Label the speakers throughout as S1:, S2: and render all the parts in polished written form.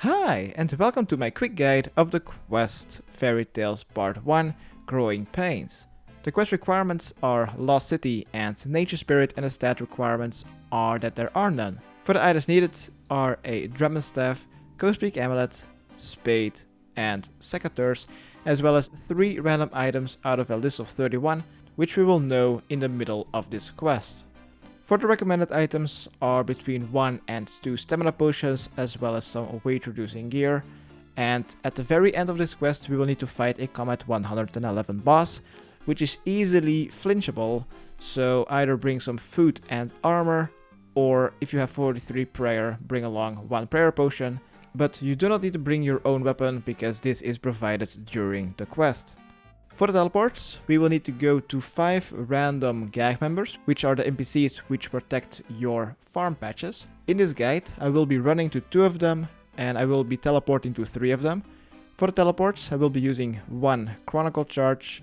S1: Hi, and welcome to my quick guide of the quest Fairytales Part 1 Growing Pains. The quest requirements are Lost City and Nature Spirit, and the stat requirements are that there are none. For the items needed are a Dramen Staff, Ghostspeak amulet, Spade, and Secateurs, as well as 3 random items out of a list of 31, which we will know in the middle of this quest. For the recommended items are between 1 and 2 stamina potions, as well as some weight reducing gear. And at the very end of this quest we will need to fight a combat 111 boss, which is easily flinch-able, so either bring some food and armor, or if you have 43 prayer, bring along 1 prayer potion. But you do not need to bring your own weapon, because this is provided during the quest. For the teleports, we will need to go to 5 random gang members, which are the NPCs which protect your farm patches. In this guide, I will be running to 2 of them, and I will be teleporting to 3 of them. For the teleports, I will be using 1 chronicle charge,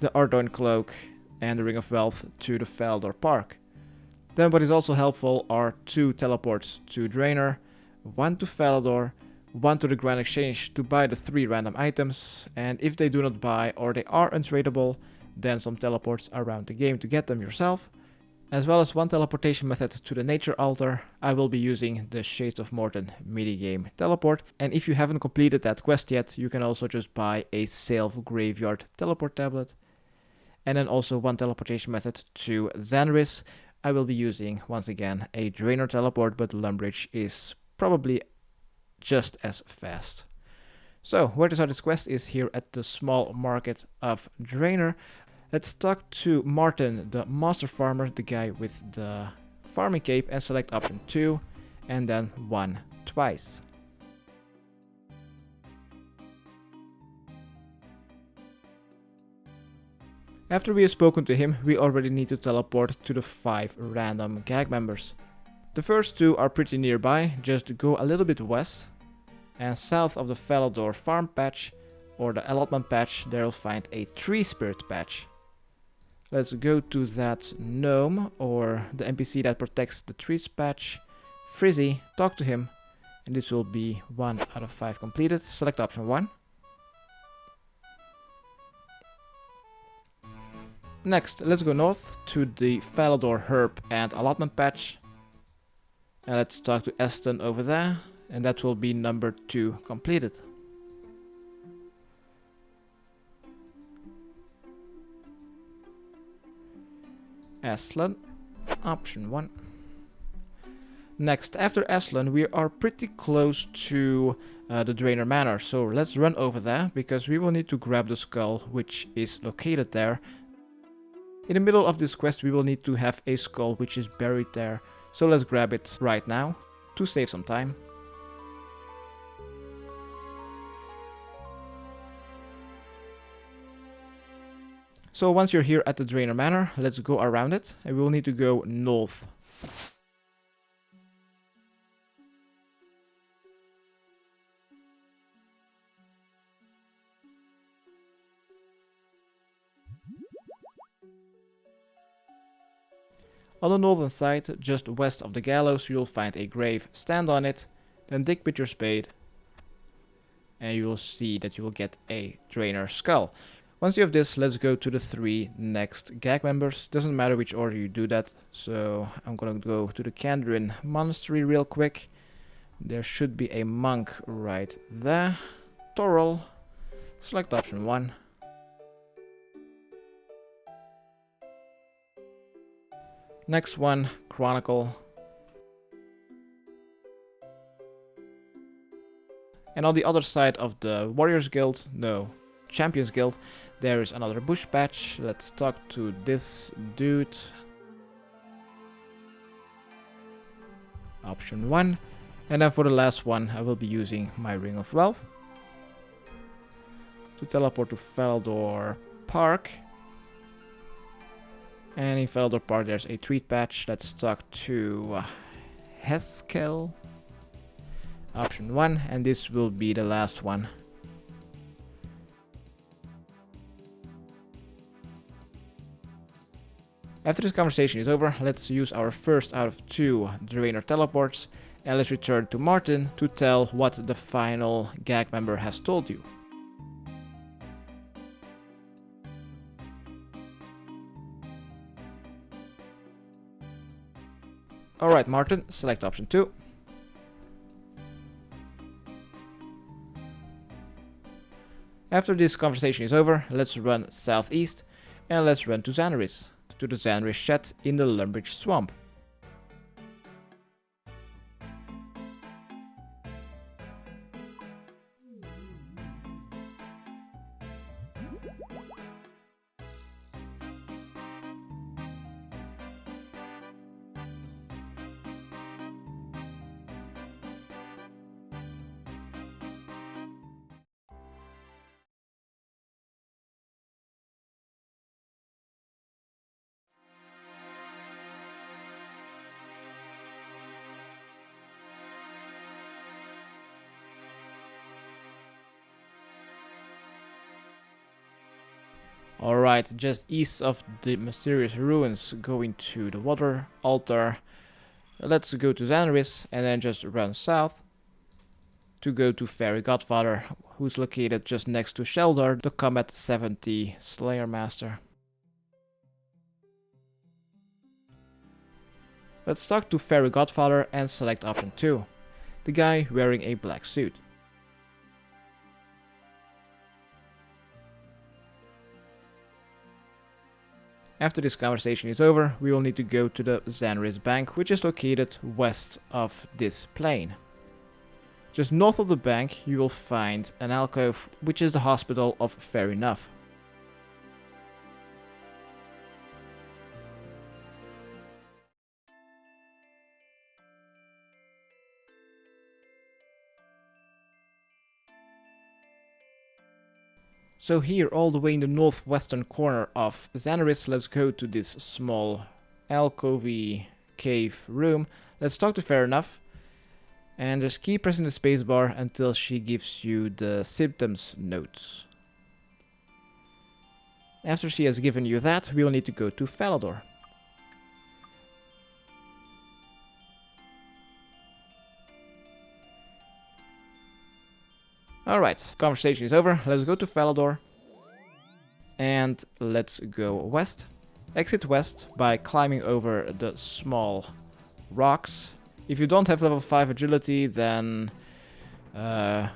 S1: the Ardy cloak, and the Ring of Wealth to the Falador Park. Then what is also helpful are 2 teleports to Draynor, 1 to Falador, 1 to the Grand Exchange to buy the 3 random items, and if they do not buy or they are untradeable, then some teleports around the game to get them yourself, as well as 1 teleportation method to the Nature Altar. I will be using the Shades of Mort'ton minigame teleport, and if you haven't completed that quest yet, you can also just buy a Salve Graveyard teleport tablet, and then also 1 teleportation method to Zanaris. I will be using, once again, a Draynor teleport, but Lumbridge is probably just as fast. So, where to start this quest is here at the small market of Draynor. Let's talk to Mort'ton, the master farmer, the guy with the farming cape, and select option 2, and then 1 twice. After we have spoken to him, we already need to teleport to the 5 random gang members. The first 2 are pretty nearby, just go a little bit west, and south of the Falador farm patch, or the allotment patch, there you'll find a tree spirit patch. Let's go to that gnome, or the NPC that protects the trees patch, Frizzy, talk to him, and this will be 1 out of 5 completed. Select option 1. Next, let's go north to the Falador herb and allotment patch. And let's talk to Eston over there, and that will be number 2 completed. Aslan, option 1. Next, after Aslan, we are pretty close to the Draynor Manor, so let's run over there, because we will need to grab the skull which is located there. In the middle of this quest we will need to have a skull which is buried there. So let's grab it right now, to save some time. So once you're here at the Draynor Manor, let's go around it, and we will need to go north. On the northern side, just west of the gallows, you'll find a grave. Stand on it, then dig with your spade, and you will see that you will get a Draynor skull. Once you have this, let's go to the 3 next gang members. Doesn't matter which order you do that, so I'm gonna go to the Kandrin Monastery real quick. There should be a monk right there. Toril, select option 1. Next one, Chronicle. And on the other side of the Warriors Guild, no, Champions Guild, there is another bush patch. Let's talk to this dude. Option 1. And then for the last one, I will be using my Ring of Wealth to teleport to Falador Park. And in Falador Park there's a treat patch. Let's talk to Heskel. Option 1, and this will be the last one. After this conversation is over, let's use our first out of 2 Draynor teleports, And let's return to Mort'ton to tell what the final gag member has told you. Alright, Mort'ton, select option 2. After this conversation is over, let's run southeast and let's run to Zanaris, to the Zanaris shed in the Lumbridge swamp. Alright, just east of the mysterious ruins going to the water altar. Let's go to Zanaris and then just run south to go to Fairy Godfather, who's located just next to Sheldar, the Combat 70 Slayer Master. Let's talk to Fairy Godfather and select option 2, the guy wearing a black suit. After this conversation is over, we will need to go to the Zanaris Bank, which is located west of this plain. Just north of the bank, you will find an alcove, which is the hospital of Fair Enough. So here, all the way in the northwestern corner of Zanaris, let's go to this small alcove cave room. Let's talk to Fair Enough. And just keep pressing the spacebar until she gives you the symptoms notes. After she has given you that, we will need to go to Falador. Alright, conversation is over. Let's go to Falador. And let's go west. Exit west by climbing over the small rocks. If you don't have level 5 agility, then go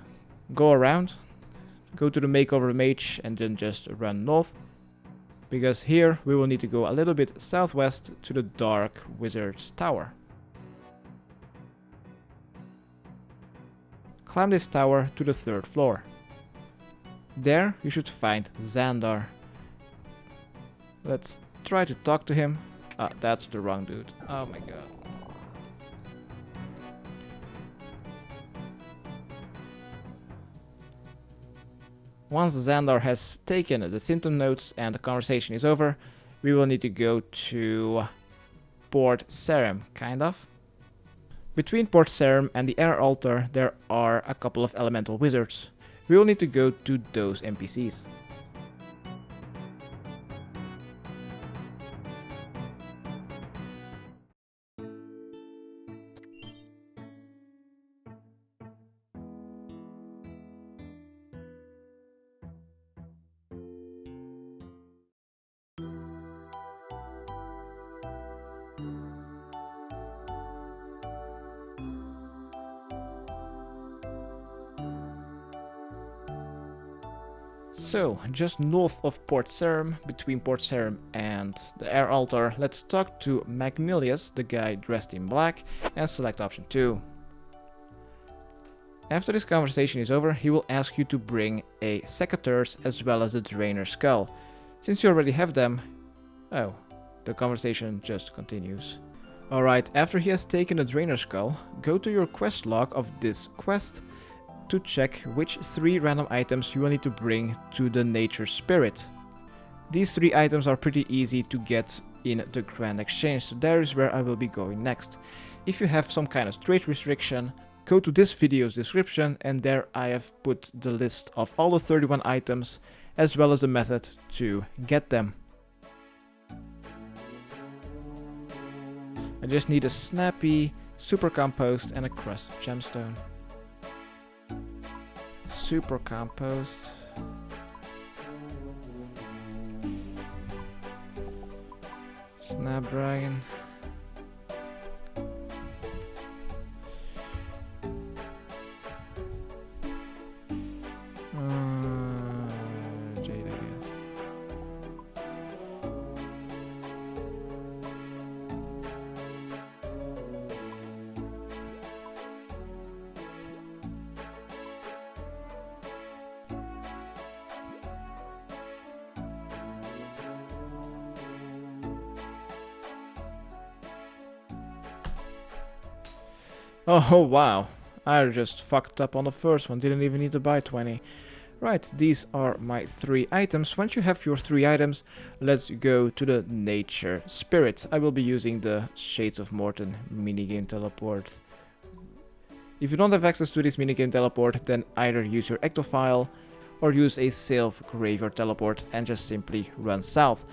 S1: around. Go to the Makeover Mage and then just run north. Because here we will need to go a little bit southwest to the Dark Wizard's Tower. Climb this tower to the 3rd floor. There you should find Xandar. Let's try to talk to him. Ah, that's the wrong dude. Oh my god. Once Xandar has taken the symptom notes and the conversation is over, we will need to go to Port Sarim, kind of. Between Port Sarim and the Air Altar, there are a couple of elemental wizards. We will need to go to those NPCs. So, just north of Port Sarim, between Port Sarim and the Air Altar, let's talk to Magnilius, the guy dressed in black, and select option 2. After this conversation is over, he will ask you to bring a Secateurs as well as a Draynor skull. Since you already have them... Oh, the conversation just continues. Alright, after he has taken a Draynor skull, go to your quest log of this quest to check which 3 random items you will need to bring to the Nature Spirit. These 3 items are pretty easy to get in the Grand Exchange, so there is where I will be going next. If you have some kind of trade restriction, go to this video's description and there I have put the list of all the 31 items as well as the method to get them. I just need a snappy super compost, and a crushed gemstone. Super compost. Snapdragon. Jade, I guess. Oh wow, I just fucked up on the first one, didn't even need to buy 20. Right, these are my 3 items. Once you have your 3 items, let's go to the nature spirit. I will be using the Shades of Mort'ton minigame teleport. If you don't have access to this minigame teleport, then either use your ectophile or use a Salve Graveyard teleport and just simply run south.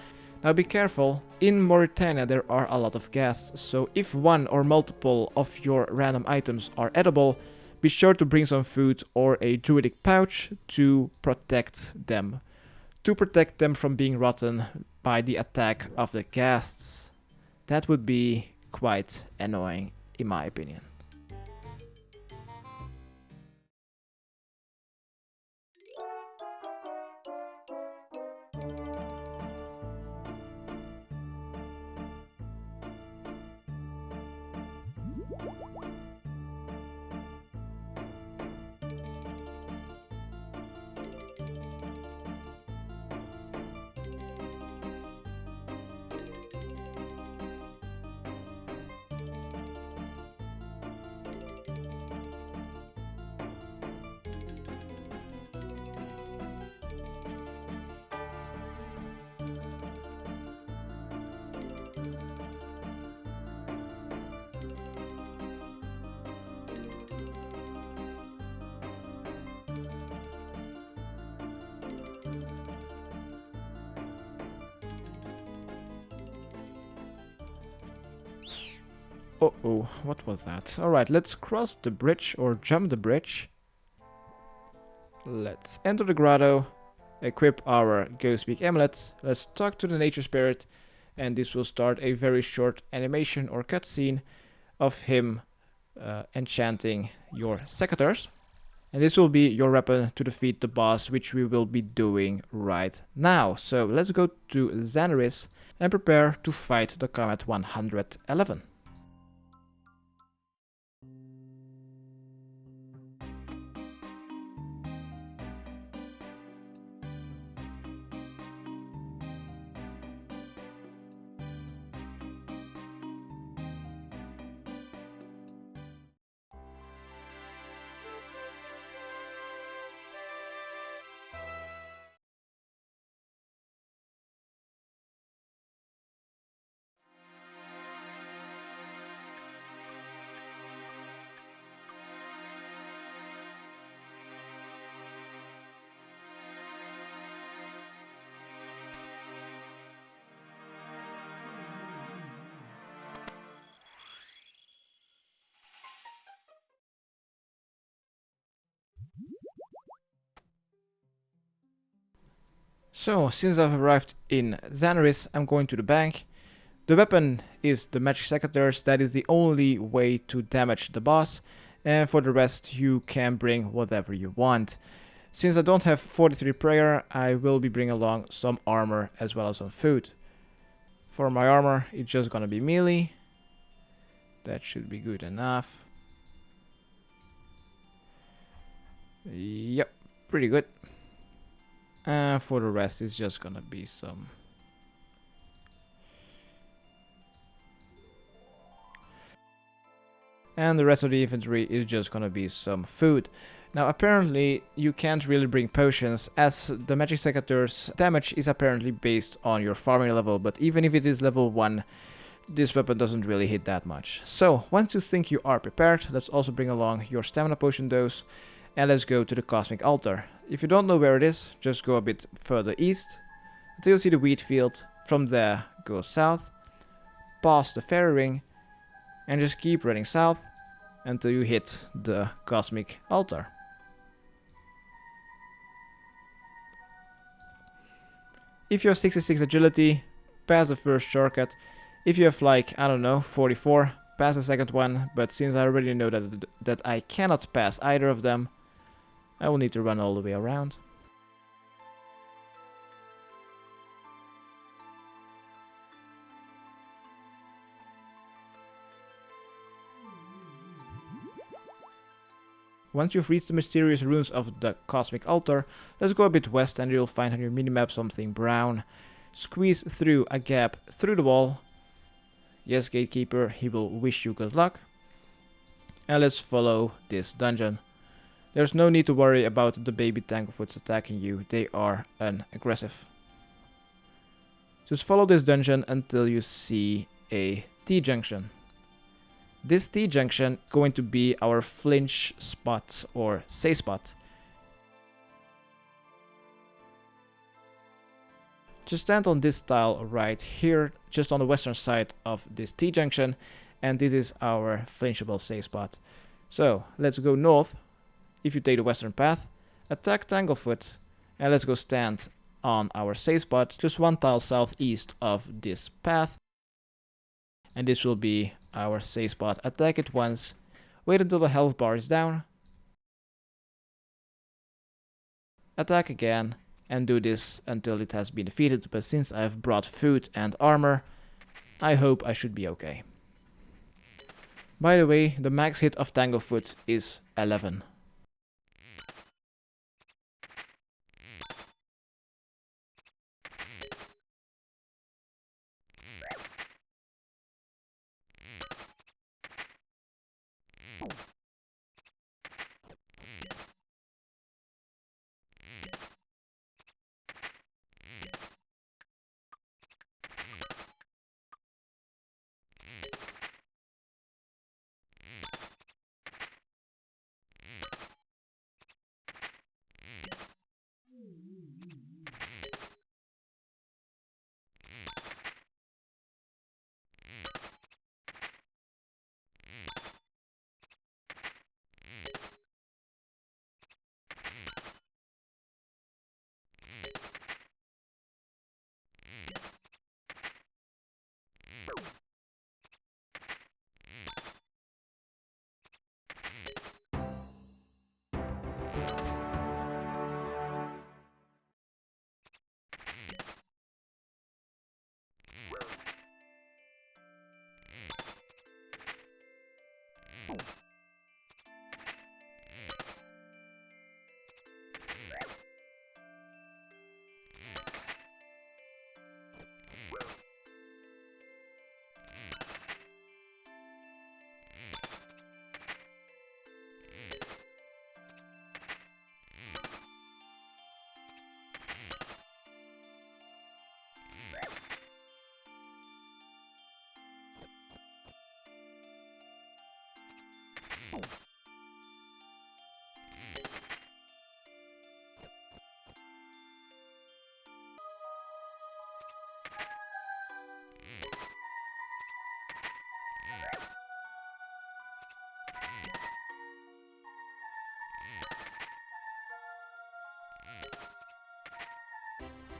S1: Now be careful, in Mauritania there are a lot of ghasts, so if one or multiple of your random items are edible, be sure to bring some food or a druidic pouch to protect them. To protect them from being rotten by the attack of the ghasts. That would be quite annoying in my opinion. Uh-oh, what was that? Alright, let's cross the bridge or jump the bridge. Let's enter the grotto, equip our Ghostspeak amulet, let's talk to the nature spirit, and this will start a very short animation or cutscene of him enchanting your Secateurs. And this will be your weapon to defeat the boss, which we will be doing right now. So let's go to Zanaris and prepare to fight the Comet 111. So, since I've arrived in Zanaris, I'm going to the bank. The weapon is the magic secateurs, that is the only way to damage the boss, and for the rest you can bring whatever you want. Since I don't have 43 prayer, I will be bringing along some armor as well as some food. For my armor, it's just gonna be melee. That should be good enough. Yep, pretty good. For the rest, it's just gonna be some... And the rest of the inventory is just gonna be some food. Now apparently you can't really bring potions, as the magic secateurs damage is apparently based on your farming level, but even if it is level 1, this weapon doesn't really hit that much. So once you think you are prepared, let's also bring along your stamina potion dose, and let's go to the cosmic altar. If you don't know where it is, just go a bit further east until you see the wheat field. From there, go south, past the fairy ring, and just keep running south until you hit the cosmic altar. If you have 66 agility, pass the first shortcut. If you have like, I don't know, 44, pass the second one, but since I already know that I cannot pass either of them, I will need to run all the way around. Once you've reached the mysterious ruins of the cosmic altar, let's go a bit west and you'll find on your minimap something brown. Squeeze through a gap through the wall. Yes, gatekeeper, he will wish you good luck. And let's follow this dungeon. There's no need to worry about the baby tanglefoots attacking you, they are unaggressive. Just follow this dungeon until you see a T-junction. This T-junction going to be our flinch spot or say spot. Just stand on this tile right here, just on the western side of this T-junction, and this is our flinch-able safe spot. So let's go north. If you take the western path, attack Tanglefoot, and let's go stand on our safe spot, just one tile southeast of this path. And this will be our safe spot. Attack it once, wait until the health bar is down, attack again, and do this until it has been defeated, but since I've brought food and armor, I hope I should be okay. By the way, the max hit of Tanglefoot is 11.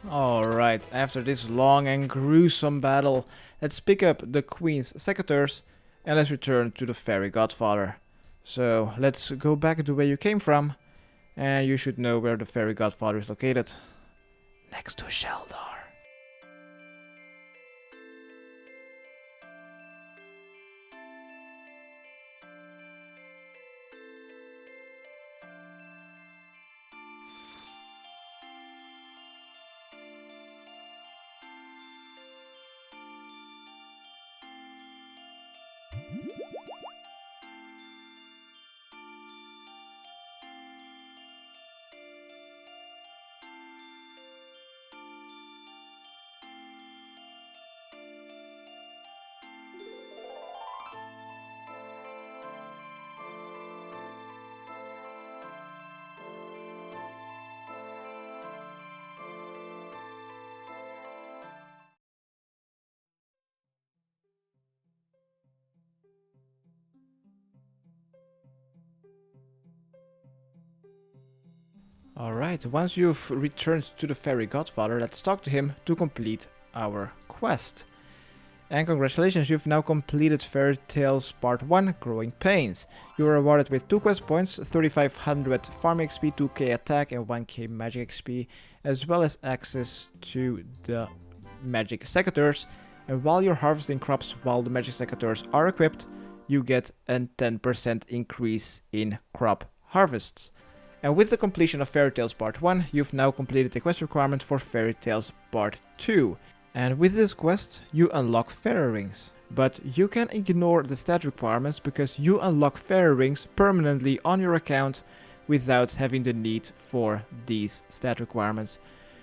S1: Alright, after this long and gruesome battle, let's pick up the Queen's Secateurs and let's return to the Fairy Godfather. So let's go back to where you came from, and you should know where the Fairy Godfather is located. Next to Sheldar. Alright, once you've returned to the fairy godfather, let's talk to him to complete our quest. And congratulations, you've now completed Fairytale's Part 1, Growing Pains. You were awarded with 2 quest points, 3500 farming XP, 2k attack and 1k magic XP, as well as access to the magic secateurs. And while you're harvesting crops while the magic secateurs are equipped, you get a 10% increase in crop harvests. And with the completion of Fairytale's Part 1, you've now completed the quest requirement for Fairytale's Part 2. And with this quest, you unlock fairy rings. But you can ignore the stat requirements because you unlock fairy rings permanently on your account without having the need for these stat requirements.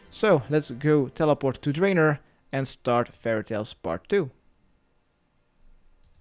S1: So let's go teleport to Draynor and start Fairytale's Part 2.